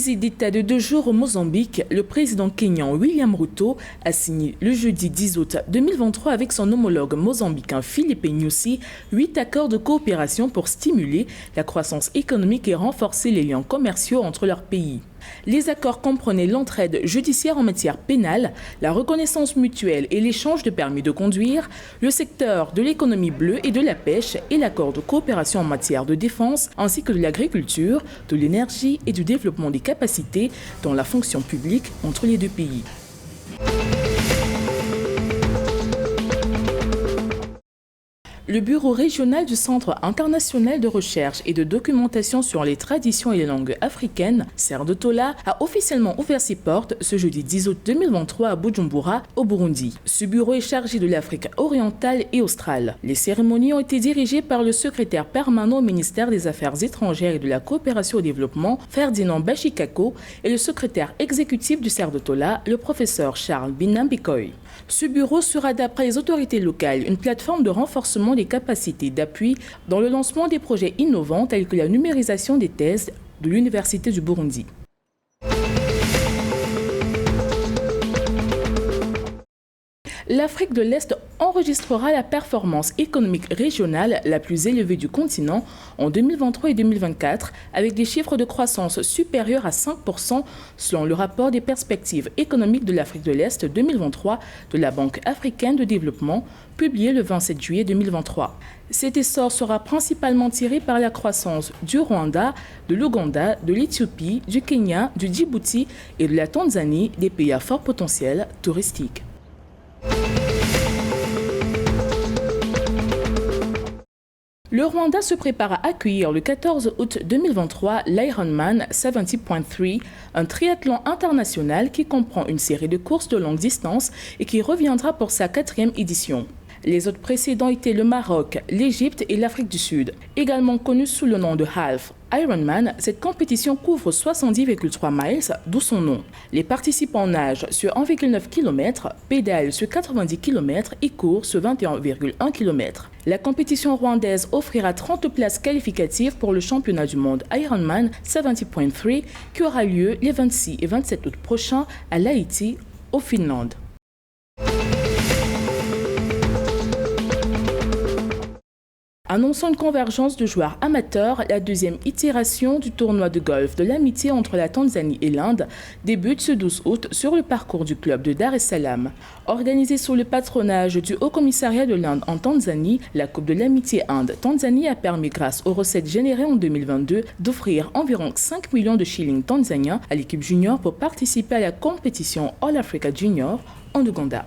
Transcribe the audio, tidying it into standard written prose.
visite d'État de 2 jours au Mozambique, le président kényan William Ruto a signé le jeudi 10 août 2023 avec son homologue mozambicain Filipe Nyusi 8 accords de coopération pour stimuler la croissance économique et renforcer les liens commerciaux entre leurs pays. Les accords comprenaient l'entraide judiciaire en matière pénale, la reconnaissance mutuelle et l'échange de permis de conduire, le secteur de l'économie bleue et de la pêche et l'accord de coopération en matière de défense, ainsi que de l'agriculture, de l'énergie et du développement des capacités dans la fonction publique entre les deux pays. Le bureau régional du Centre international de recherche et de documentation sur les traditions et les langues africaines, CERDE Tola, a officiellement ouvert ses portes ce jeudi 10 août 2023 à Bujumbura, au Burundi. Ce bureau est chargé de l'Afrique orientale et australe. Les cérémonies ont été dirigées par le secrétaire permanent au ministère des Affaires étrangères et de la coopération au développement, Ferdinand Bashikako, et le secrétaire exécutif du CERDE Tola, le professeur Charles Binambikoy. Ce bureau sera, d'après les autorités locales, une plateforme de renforcement des capacités d'appui dans le lancement des projets innovants tels que la numérisation des thèses de l'Université du Burundi. L'Afrique de l'Est enregistrera la performance économique régionale la plus élevée du continent en 2023 et 2024, avec des chiffres de croissance supérieurs à 5% selon le rapport des perspectives économiques de l'Afrique de l'Est 2023 de la Banque africaine de développement, publié le 27 juillet 2023. Cet essor sera principalement tiré par la croissance du Rwanda, de l'Ouganda, de l'Éthiopie, du Kenya, du Djibouti et de la Tanzanie, des pays à fort potentiel touristique. Le Rwanda se prépare à accueillir le 14 août 2023 l'Ironman 70.3, un triathlon international qui comprend une série de courses de longue distance et qui reviendra pour sa 4e édition. Les autres précédents étaient le Maroc, l'Égypte et l'Afrique du Sud. Également connue sous le nom de Half Ironman, cette compétition couvre 70,3 miles, d'où son nom. Les participants nagent sur 1,9 km, pédalent sur 90 km et courent sur 21,1 km. La compétition rwandaise offrira 30 places qualificatives pour le championnat du monde Ironman 70.3 qui aura lieu les 26 et 27 août prochains à Lahti, au Finlande. Annonçant une convergence de joueurs amateurs, la 2e itération du tournoi de golf de l'amitié entre la Tanzanie et l'Inde débute ce 12 août sur le parcours du club de Dar es Salaam. Organisée sous le patronage du Haut Commissariat de l'Inde en Tanzanie, la Coupe de l'amitié Inde-Tanzanie a permis, grâce aux recettes générées en 2022, d'offrir environ 5 millions de shillings tanzaniens à l'équipe junior pour participer à la compétition All Africa Junior en Ouganda.